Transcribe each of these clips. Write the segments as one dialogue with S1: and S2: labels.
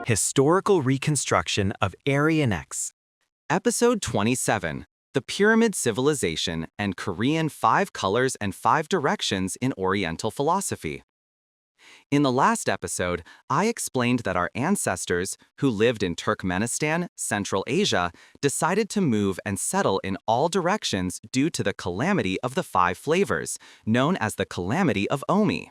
S1: Historical Reconstruction of Aryan X. Episode 27, The Pyramid Civilization and Korean 5 Colors and 5 Directions in Oriental Philosophy. In the last episode, I explained that our ancestors, who lived in Turkmenistan, Central Asia, decided to move and settle in all directions due to the calamity of the 5 flavors, known as the Calamity of Omi.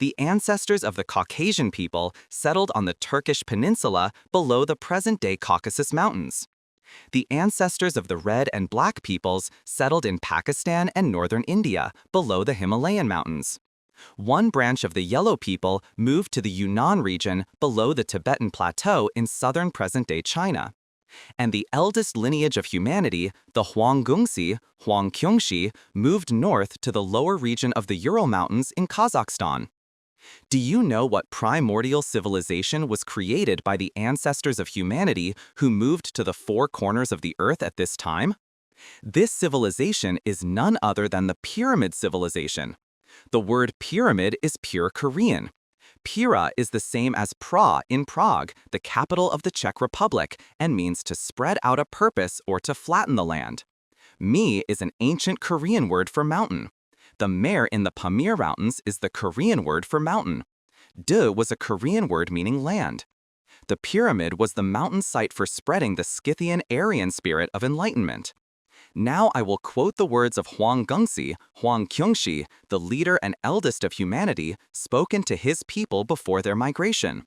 S1: The ancestors of the Caucasian people settled on the Turkish peninsula below the present-day Caucasus Mountains. The ancestors of the red and black peoples settled in Pakistan and northern India below the Himalayan mountains. One branch of the yellow people moved to the Yunnan region below the Tibetan Plateau in southern present-day China. And the eldest lineage of humanity, the Hwangungsi, Hwangkyungshi, moved north to the lower region of the Ural Mountains in Kazakhstan. Do you know what primordial civilization was created by the ancestors of humanity who moved to the 4 corners of the earth at this time? This civilization is none other than the Pyramid civilization. The word pyramid is pure Korean. Pira is the same as Pra in Prague, the capital of the Czech Republic, and means to spread out a purpose or to flatten the land. Mi is an ancient Korean word for mountain. The Mer in the Pamir Mountains is the Korean word for mountain. De was a Korean word meaning land. The pyramid was the mountain site for spreading the Scythian Aryan spirit of enlightenment. Now I will quote the words of Hwangungsi, Hwangkyungshi, the leader and eldest of humanity, spoken to his people before their migration.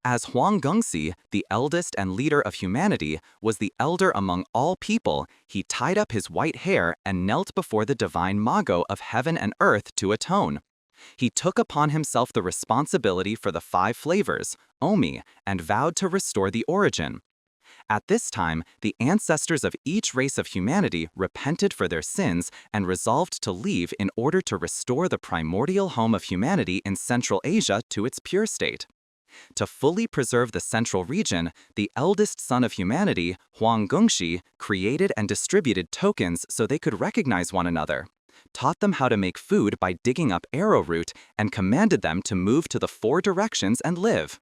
S1: As Hwangungsi, the eldest and leader of humanity, was the elder among all people, he tied up his white hair and knelt before the divine Mago of heaven and earth to atone. He took upon himself the responsibility for the 5 flavors, Omi, and vowed to restore the origin. At this time, the ancestors of each race of humanity repented for their sins and resolved to leave in order to restore the primordial home of humanity in Central Asia to its pure state. To fully preserve the central region, the eldest son of humanity, Hwangungshi, created and distributed tokens so they could recognize one another, taught them how to make food by digging up arrowroot, and commanded them to move to the 4 directions and live.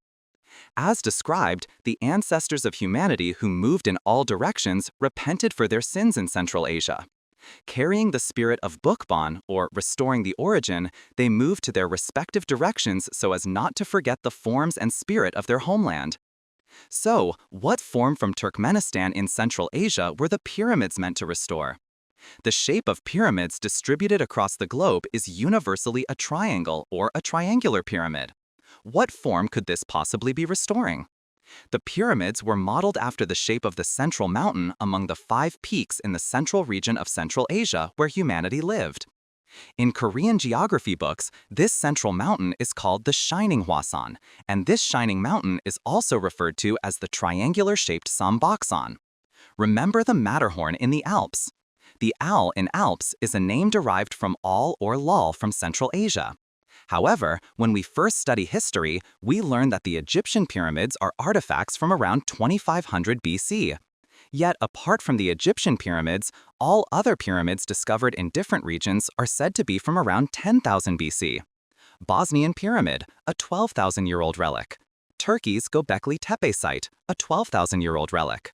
S1: As described, the ancestors of humanity who moved in all directions repented for their sins in Central Asia. Carrying the spirit of Bukban, or restoring the origin, they moved to their respective directions so as not to forget the forms and spirit of their homeland. So, what form from Turkmenistan in Central Asia were the pyramids meant to restore? The shape of pyramids distributed across the globe is universally a triangle or a triangular pyramid. What form could this possibly be restoring? The pyramids were modeled after the shape of the central mountain among the 5 peaks in the central region of Central Asia where humanity lived. In Korean geography books, this central mountain is called the Shining Hwasan, and this shining mountain is also referred to as the triangular-shaped Sambaksan. Remember the Matterhorn in the Alps. The owl in Alps is a name derived from Al or Lal from Central Asia. However, when we first study history, we learn that the Egyptian pyramids are artifacts from around 2500 BC. Yet, apart from the Egyptian pyramids, all other pyramids discovered in different regions are said to be from around 10,000 BC. Bosnian Pyramid, a 12,000-year-old relic. Turkey's Göbekli Tepe site, a 12,000-year-old relic.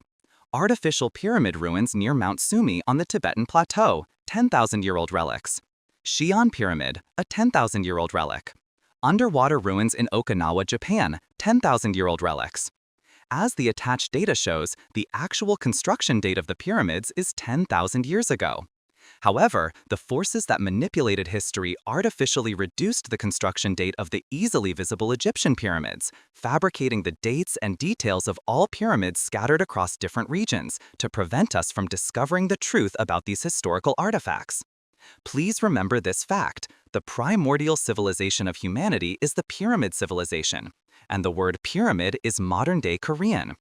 S1: Artificial pyramid ruins near Mount Sumi on the Tibetan Plateau, 10,000-year-old relics. Xi'an Pyramid, a 10,000-year-old relic. Underwater ruins in Okinawa, Japan, 10,000-year-old relics. As the attached data shows, the actual construction date of the pyramids is 10,000 years ago. However, the forces that manipulated history artificially reduced the construction date of the easily visible Egyptian pyramids, fabricating the dates and details of all pyramids scattered across different regions to prevent us from discovering the truth about these historical artifacts. Please remember this fact: the primordial civilization of humanity is the Pyramid civilization, and the word pyramid is modern-day Korean.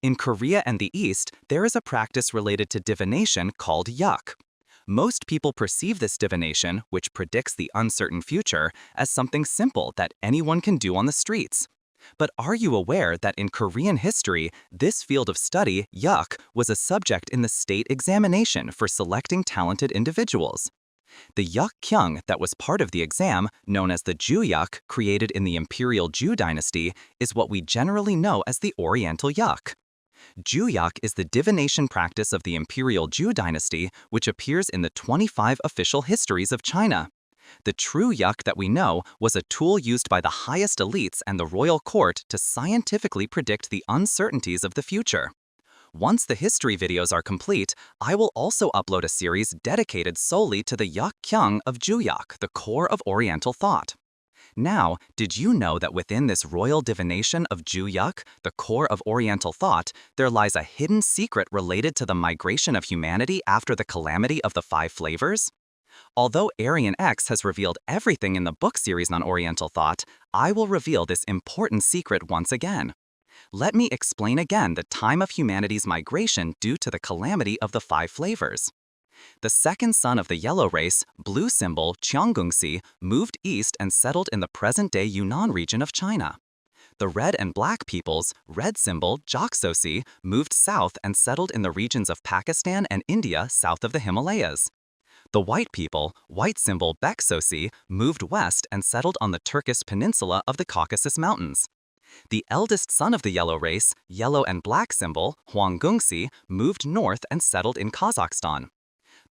S1: In Korea and the East, there is a practice related to divination called yuk. Most people perceive this divination, which predicts the uncertain future, as something simple that anyone can do on the streets. But are you aware that in Korean history, this field of study, yuk, was a subject in the state examination for selecting talented individuals? The yuk kyung that was part of the exam, known as the Juyuk, created in the Imperial Ju dynasty, is what we generally know as the Oriental yuk. Juyuk is the divination practice of the Imperial Ju dynasty, which appears in the 25 official histories of China. The true yuk that we know was a tool used by the highest elites and the royal court to scientifically predict the uncertainties of the future. Once the history videos are complete, I will also upload a series dedicated solely to the yuk kyung of Juyuk, the core of Oriental thought. Now, did you know that within this royal divination of Juyuk, the core of Oriental thought, there lies a hidden secret related to the migration of humanity after the calamity of the five flavors? Although Aryan X has revealed everything in the book series on Oriental thought, I will reveal this important secret once again. Let me explain again the time of humanity's migration due to the calamity of the five flavors. The second son of the yellow race, blue symbol Cheonggungsi, moved east and settled in the present-day Yunnan region of China. The red and black peoples, red symbol Joksosi, moved south and settled in the regions of Pakistan and India south of the Himalayas. The white people, white symbol Beksosi, moved west and settled on the Turkish peninsula of the Caucasus Mountains. The eldest son of the yellow race, yellow and black symbol Hwanggungsi, moved north and settled in Kazakhstan.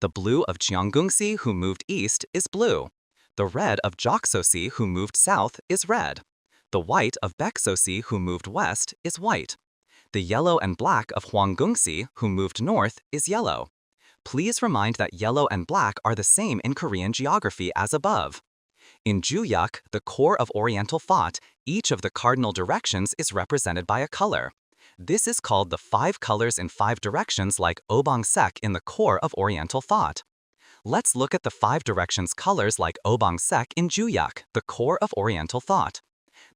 S1: The blue of Cheonggungsi, who moved east, is blue. The red of Joksosi, who moved south, is red. The white of Beksosi, who moved west, is white. The yellow and black of Hwanggungsi, who moved north, is yellow. Please remind that yellow and black are the same in Korean geography as above. In Juyuk, the core of Oriental thought, each of the cardinal directions is represented by a color. This is called the 5 colors in 5 directions like Obang-sek in the core of Oriental thought. Let's look at the 5 directions colors like Obang-sek in Juyuk, the core of Oriental thought.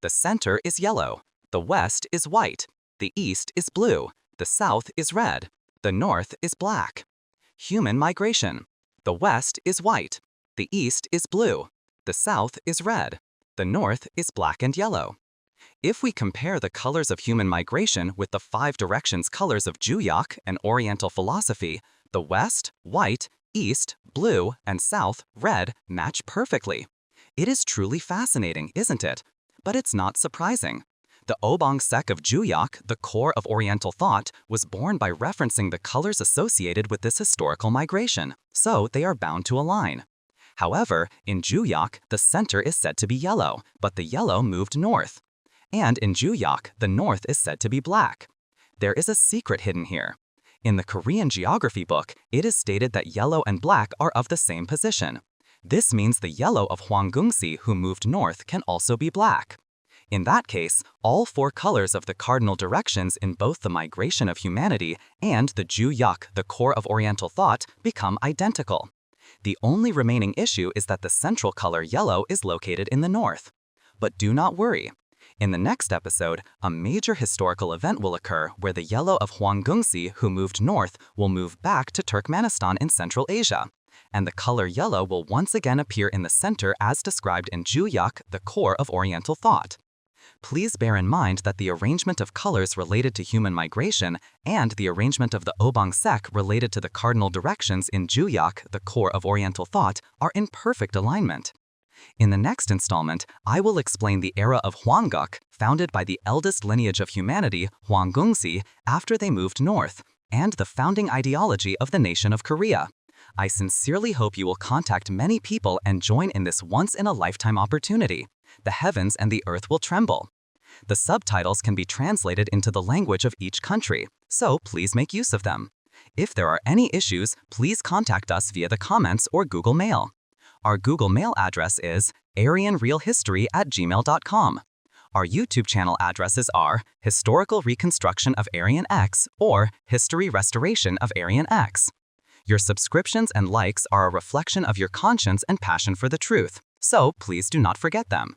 S1: The center is yellow, the west is white, the east is blue, the south is red, the north is black. Human migration. The west is white, the east is blue, the south is red, the north is black and yellow. If we compare the colors of human migration with the 5 directions colors of Juyuk and Oriental philosophy, the west, white, east, blue, and south, red, match perfectly. It is truly fascinating, isn't it? But it's not surprising. The Obang-sek of Juyuk, the core of Oriental thought, was born by referencing the colors associated with this historical migration, so they are bound to align. However, in Juyuk, the center is said to be yellow, but the yellow moved north. And in Juyuk, the north is said to be black. There is a secret hidden here. In the Korean geography book, it is stated that yellow and black are of the same position. This means the yellow of Hwanggungsi, who moved north, can also be black. In that case, all 4 colors of the cardinal directions in both the migration of humanity and the Juyuk, the core of Oriental thought, become identical. The only remaining issue is that the central color yellow is located in the north. But do not worry. In the next episode, a major historical event will occur where the yellow of Hwanggungsi, who moved north, will move back to Turkmenistan in Central Asia, and the color yellow will once again appear in the center as described in Juyuk, the core of Oriental thought. Please bear in mind that the arrangement of colors related to human migration and the arrangement of the Obang-sek related to the cardinal directions in Juyuk, the core of Oriental thought, are in perfect alignment. In the next installment, I will explain the era of Hwangguk, founded by the eldest lineage of humanity, Hwanggungsi, after they moved north, and the founding ideology of the nation of Korea. I sincerely hope you will contact many people and join in this once-in-a-lifetime opportunity. The heavens and the earth will tremble. The subtitles can be translated into the language of each country, so please make use of them. If there are any issues, please contact us via the comments or Google Mail. Our Google Mail address is aryanrealhistory@gmail.com. Our YouTube channel addresses are Historical Reconstruction of Aryan X or History Restoration of Aryan X. Your subscriptions and likes are a reflection of your conscience and passion for the truth, so please do not forget them.